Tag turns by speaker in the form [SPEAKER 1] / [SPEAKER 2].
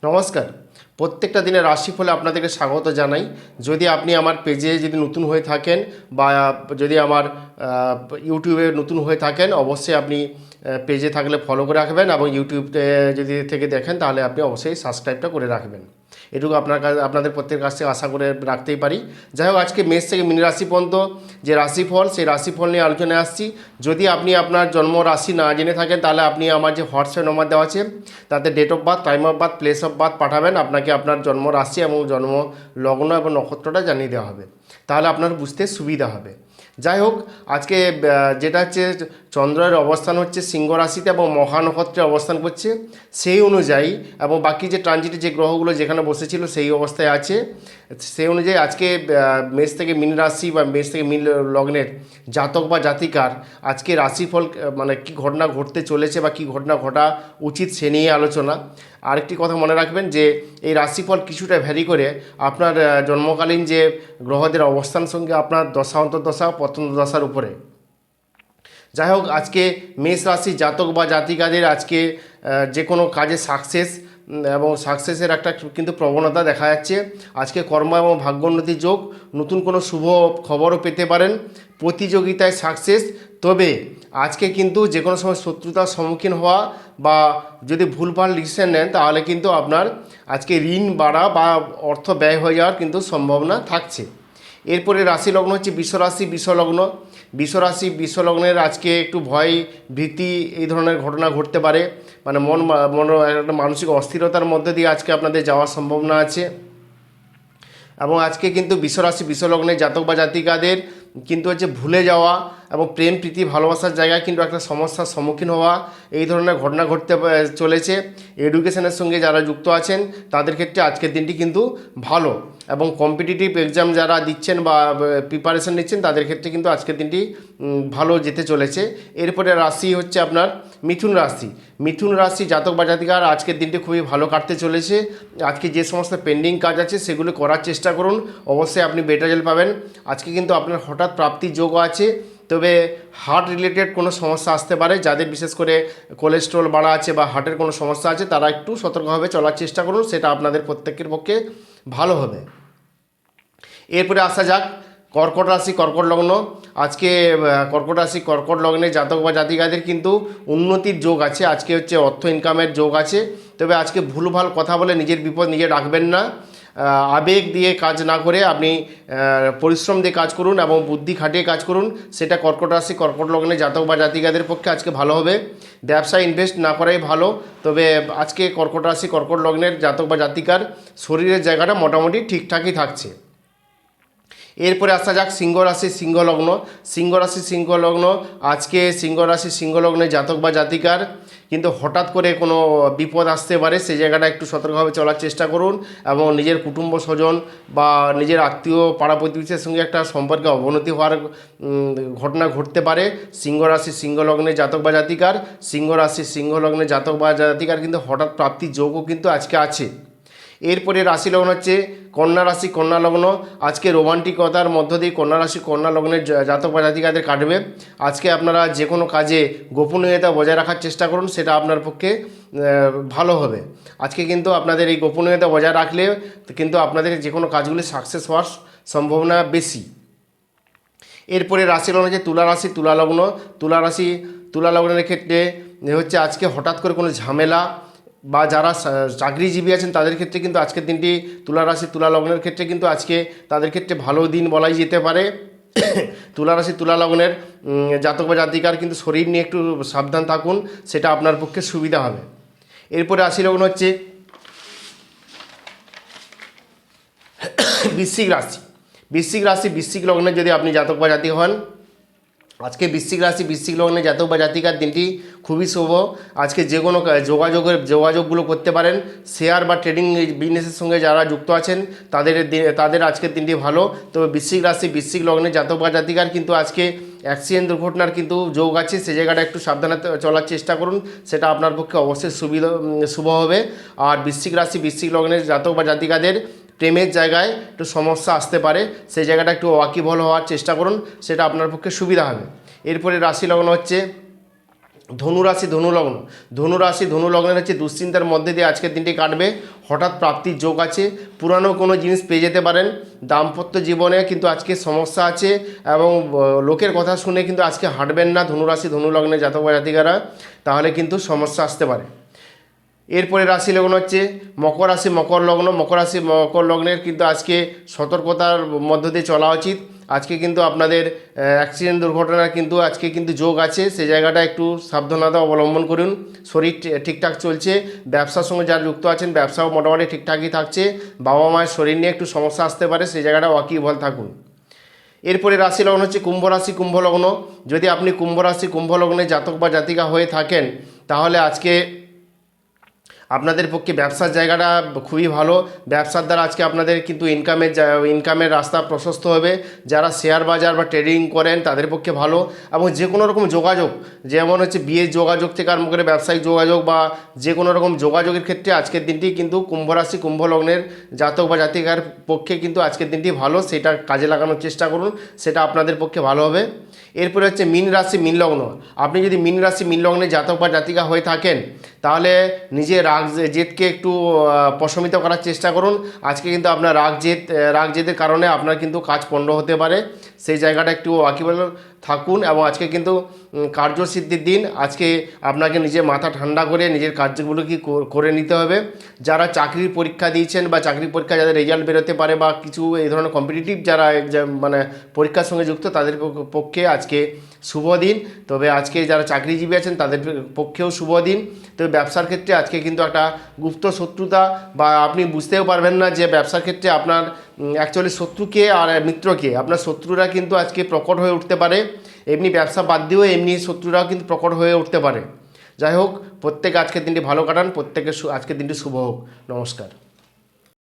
[SPEAKER 1] নমস্কার। প্রত্যেকটা দিনের রাশিফলে আপনাদেরকে স্বাগত জানাই। যদি আপনি আমার পেজে যদি নতুন হয়ে থাকেন বা যদি আমার ইউটিউবে নতুন হয়ে থাকেন, অবশ্যই আপনি পেজে থাকলে ফলো করে রাখবেন এবং ইউটিউবে যদি থেকে দেখেন তাহলে আপনি অবশ্যই সাবস্ক্রাইবটা করে রাখবেন। এটুকু আপনাদের প্রত্যেকের কাছ থেকে আশা করে রাখতেই পারি। যাই হোক, আজকে মেষ থেকে মীন রাশি পর্যন্ত যে রাশিফল, সেই রাশিফল নিয়ে আলোচনায় আসছি। যদি আপনি আপনার জন্ম রাশি না জেনে থাকেন তাহলে আপনি আমার যে হোয়াটসঅ্যাপ নম্বর দেওয়া আছে তাতে date of birth, time of birth, place of birth পাঠাবেন। আপনাকে আপনার জন্ম রাশি এবং জন্ম লগ্ন এবং নক্ষত্রটা জানিয়ে দেওয়া হবে, তাহলে আপনার বুঝতে সুবিধা হবে। যাই হোক, আজকে যেটা হচ্ছে চন্দ্রের অবস্থান হচ্ছে সিংহ রাশিতে এবং মহা নক্ষত্রে অবস্থান করছে, সেই অনুযায়ী এবং বাকি যে ট্রানজিটে যে গ্রহগুলো যেখানে বসেছিল সেই অবস্থায় আছে, সেই অনুযায়ী আজকে মেষ থেকে মীন রাশি বা মেষ থেকে মীন লগ্নের জাতক বা জাতিকার আজকে রাশিফল মানে কী ঘটনা ঘটতে চলেছে বা কী ঘটনা ঘটা উচিত সে নিয়ে আলোচনা। আরেকটি কথা মনে রাখবেন যে এই রাশিফল কিছুটা ভ্যারি করে আপনার জন্মকালীন যে গ্রহদের অবস্থান সঙ্গে আপনার দশা অন্তর্দশা পতন দশার উপরে। যাই হোক, আজকে মেষ রাশি জাতক বা জাতিকাদের আজকে যে কোনো কাজে সাকসেস এবং সাকসেসের একটা কিন্তু প্রবণতা দেখা যাচ্ছে। আজকে কর্ম এবং ভাগ্যোন্নতির যোগ, নতুন কোনো শুভ খবরও পেতে পারেন, প্রতিযোগিতায় সাকসেস। তবে আজকে কিন্তু যে কোনো সময় শত্রুতার সম্মুখীন হওয়া বা যদি ভুলভাল ডিসিশন নেন তাহলে কিন্তু আপনার আজকে ঋণ বাড়া বা অর্থ ব্যয় হয়ে যাওয়ার কিন্তু সম্ভাবনা থাকছে। এরপরে রাশি লগ্ন হচ্ছে বিশ্বরাশি বিশ্বলগ্ন। বিশ্বরাশি বিশ্বলগ্নের আজকে একটু ভয় ভীতি এই ধরনের ঘটনা ঘটতে পারে, মানে মন একটা মানসিক অস্থিরতার মধ্যে দিয়ে আজকে আপনাদের যাওয়ার সম্ভাবনা আছে। এবং আজকে কিন্তু বিশ্বরাশি বিশ্বলগ্নের জাতক বা জাতিকাদের কিন্তু হচ্ছে ভুলে যাওয়া এবং প্রেম প্রীতি ভালোবাসার জায়গায় কিন্তু একটা সমস্যার সম্মুখীন হওয়া এই ধরনের ঘটনা ঘটতে চলেছে। এডুকেশনের সঙ্গে যারা যুক্ত আছেন তাদের ক্ষেত্রে আজকের দিনটি কিন্তু ভালো, এবং কম্পিটিটিভ এক্সাম যারা দিচ্ছেন বা প্রিপারেশন নিচ্ছেন তাদের ক্ষেত্রে কিন্তু আজকের দিনটি ভালো যেতে চলেছে। এরপরে রাশি হচ্ছে আপনার মিথুন রাশি। মিথুন রাশি জাতক বা জাতিকার আজকের দিনটি খুবই ভালো কাটতে চলেছে। আজকে যে সমস্ত পেন্ডিং কাজ আছে সেগুলো করার চেষ্টা করুন, অবশ্যই আপনি বেটার রেজাল্ট পাবেন। আজকে কিন্তু আপনার হঠাৎ প্রাপ্তির যোগও আছে, তবে হার্ট রিলেটেড কোনো সমস্যা আসতে পারে। যাদের বিশেষ করে কোলেস্ট্রল বাড়া আছে বা হার্টের কোনো সমস্যা আছে তারা একটু সতর্কভাবে চলার চেষ্টা করুন, সেটা আপনাদের প্রত্যেকের পক্ষে ভালো হবে। এরপরে আসা যাক কর্কট রাশি কর্কট লগ্ন। আজকে কর্কট রাশি কর্কট লগ্নে জাতক বা জাতিকাদের কিন্তু উন্নতির যোগ আছে। আজকে হচ্ছে অর্থ ইনকামের যোগ আছে, তবে আজকে ভুলভাল কথা বলে নিজের বিপদ নিজে রাখবেন না। আবেগ দিয়ে কাজ না করে আপনি পরিশ্রম দিয়ে কাজ করুন এবং বুদ্ধি খাটিয়ে কাজ করুন, সেটা কর্কট রাশি কর্কট লগ্নে জাতক বা জাতিকাদের পক্ষে আজকে ভালো হবে। ব্যবসায় ইনভেস্ট না করাই ভালো, তবে আজকে কর্কট রাশি কর্কট লগ্নের জাতক বা জাতিকার শরীরের জায়গাটা মোটামুটি ঠিকঠাকই থাকছে। এরপরে আসা যাক সিংহ রাশি সিংহলগ্ন। সিংহ রাশি সিংহলগ্ন আজকে সিংহ রাশি সিংহলগ্নে জাতক বা জাতিকার কিন্তু হঠাৎ করে কোনো বিপদ আসতে পারে, সেই জায়গাটা একটু সতর্কভাবে চলার চেষ্টা করুন এবং নিজের কুটুম্ব স্বজন বা নিজের আত্মীয় পাড়া প্রতিবেশীর সঙ্গে একটা সম্পর্কে অবনতি হওয়ার ঘটনা ঘটতে পারে। সিংহ রাশি সিংহলগ্নে জাতক বা জাতিকার সিংহ রাশি সিংহলগ্নে জাতক বা জাতিকার কিন্তু হঠাৎ প্রাপ্তির যোগও কিন্তু আজকে আছে। এরপরে রাশি লগ্ন হচ্ছে কন্যা রাশি কন্যা লগ্ন। আজকে রোমান্টিকতার মধ্য দিয়ে কন্যা রাশি কন্যা লগ্নের জাতক বা জাতিকাদের কাটবে। আজকে আপনারা যে কোনো কাজে গোপনীয়তা বজায় রাখার চেষ্টা করুন, সেটা আপনার পক্ষে ভালো হবে। আজকে কিন্তু আপনাদের এই গোপনীয়তা বজায় রাখলে কিন্তু আপনাদের যে কোনো কাজগুলি সাকসেস হওয়ার সম্ভাবনা বেশি। এরপরে রাশি লগ্ন হচ্ছে তুলা রাশি তুলা লগ্ন। তুলা রাশি তুলা লগ্নের ক্ষেত্রে হচ্ছে আজকে হঠাৎ করে কোনো ঝামেলা বা যারা চাকরিজীবী আছেন তাদের ক্ষেত্রে কিন্তু আজকের দিনটি তুলা রাশি তুলা লগ্নের ক্ষেত্রে কিন্তু আজকে তাদের ক্ষেত্রে ভালো দিন বলাই যেতে পারে। তুলা রাশি তুলা লগ্নের জাতক বা জাতিকার কিন্তু শরীর নিয়ে একটু সাবধান থাকুন, সেটা আপনার পক্ষে সুবিধা হবে। এরপরে রাশি লগ্ন হচ্ছে বৃশ্চিক রাশি। বৃশ্চিক রাশি বৃশ্চিক লগ্নে যদি আপনি জাতক বা জাতিক হন, আজকে বৃশ্চিক রাশি বৃশ্চিক লগ্নে জাতক বা জাতিকার দিনটি খুবই শুভ। আজকে যে কোনো যোগাযোগগুলো করতে পারেন। শেয়ার বা ট্রেডিং বিজনেসের সঙ্গে যারা যুক্ত আছেন তাদের আজকের দিনটি ভালো। তবে বৃশ্চিক রাশি বৃশ্চিক লগ্নে জাতক বা জাতিকার কিন্তু আজকে অ্যাক্সিডেন্ট দুর্ঘটনার কিন্তু যোগ আছে, সে জায়গাটা একটু সাবধানে চলার চেষ্টা করুন, সেটা আপনার পক্ষে অবশ্যই শুভ হবে। আর বৃশ্চিক রাশি বৃশ্চিক লগ্নের জাতক বা জাতিকাদের প্রেমের জায়গায় একটু সমস্যা আসতে পারে, সেই জায়গাটা একটু ওয়াকিবহল হওয়ার চেষ্টা করুন, সেটা আপনার পক্ষে সুবিধা হবে। এরপরে রাশি লগ্ন হচ্ছে ধনুরাশি ধনুলগ্ন। ধনুরাশি ধনুলগ্নের হচ্ছে দুশ্চিন্তার মধ্যে দিয়ে আজকের দিনটি কাটবে। হঠাৎ প্রাপ্তির যোগ আছে, পুরানো কোনো জিনিস পেয়ে যেতে পারেন। দাম্পত্য জীবনে কিন্তু আজকে সমস্যা আছে এবং লোকের কথা শুনে কিন্তু আজকে হাঁটবেন না ধনুরাশি ধনুলগ্নে জাতক বা জাতিকারা, তাহলে কিন্তু সমস্যা আসতে পারে। এরপরে রাশি লগ্ন হচ্ছে মকর রাশি মকর লগ্ন। মকর রাশি মকর লগ্নের কিন্তু আজকে সতর্কতার মধ্য দিয়ে চলা উচিত। আজকে কিন্তু আপনাদের অ্যাক্সিডেন্ট দুর্ঘটনার কিন্তু আজকে কিন্তু যোগ আছে, সেই জায়গাটা একটু সাবধানতা অবলম্বন করুন। শরীর ঠিকঠাক চলছে, ব্যবসার সঙ্গে যারা যুক্ত আছেন ব্যবসাও মোটামুটি ঠিকঠাকই থাকছে। বাবা মায়ের শরীর নিয়ে একটু সমস্যা আসতে পারে, সেই জায়গাটা ওয়াকিবহাল থাকুন। এরপরে রাশি লগ্ন হচ্ছে কুম্ভ রাশি কুম্ভ লগ্ন। যদি আপনি কুম্ভ রাশি কুম্ভ লগ্নে জাতক বা জাতিকা হয়ে থাকেন, তাহলে আজকে আপনাদের পক্ষে ব্যবসার জায়গাটা খুবই ভালো। ব্যবসার দ্বারা আজকে আপনাদের কিন্তু ইনকামের রাস্তা প্রশস্ত হবে। যারা শেয়ার বাজার বা ট্রেডিং করেন তাদের পক্ষে ভালো, এবং যে কোনো রকম যোগাযোগ, যেমন হচ্ছে বিয়ের যোগাযোগ থেকে আরম্ভ করে ব্যবসায়িক যোগাযোগ বা যে কোনো রকম যোগাযোগের ক্ষেত্রে আজকের দিনটি কিন্তু কুম্ভ রাশি কুম্ভ লগ্নের জাতক বা জাতিকার পক্ষে কিন্তু আজকের দিনটি ভালো। সেটা কাজে লাগানোর চেষ্টা করুন, সেটা আপনাদের পক্ষে ভালো হবে। এরপরে হচ্ছে মীন রাশি মীন লগ্ন। আপনি যদি মীন রাশি মীন লগ্নে জাতক বা জাতিকা হয়ে থাকেন, তাহলে নিজের রাগ জেদকে একটু প্রশমিত করার চেষ্টা করুন। আজকে কিন্তু আপনার রাগ জেদের কারণে আপনার কিন্তু কাজ পণ্ড হতে পারে, সেই জায়গাটা একটু ওয়াকিবহাল থাকুন। এবং আজকে কিন্তু কার্যসিদ্ধির দিন। আজকে আপনাকে নিজের মাথা ঠান্ডা করে নিজের কার্যগুলো কি করে নিতে হবে। যারা চাকরির পরীক্ষা দিয়েছেন বা চাকরির পরীক্ষা যাদের রেজাল্ট বেরোতে পারে বা কিছু এই ধরনের কম্পিটিটিভ যারা মানে পরীক্ষার সঙ্গে যুক্ত, তাদের পক্ষে আজকে শুভ দিন। তবে আজকে যারা চাকরিজীবী আছেন তাদের পক্ষেও শুভ দিন। তবে ব্যবসার ক্ষেত্রে আজকে কিন্তু একটা গুপ্ত শত্রুতা, বা আপনি বুঝতেও পারবেন না যে ব্যবসার ক্ষেত্রে আপনার অ্যাকচুয়ালি শত্রুকে আর মিত্রকে, আপনার শত্রুরা কিন্তু আজকে প্রকট হয়ে উঠতে পারে। এমনি ব্যবসা বাদ দিয়েও এমনি শত্রুরাও কিন্তু প্রকট হয়ে উঠতে পারে। যাই হোক, প্রত্যেকে আজকের দিনটি ভালো কাটান, প্রত্যেকের আজকের দিনটি শুভ হোক। নমস্কার।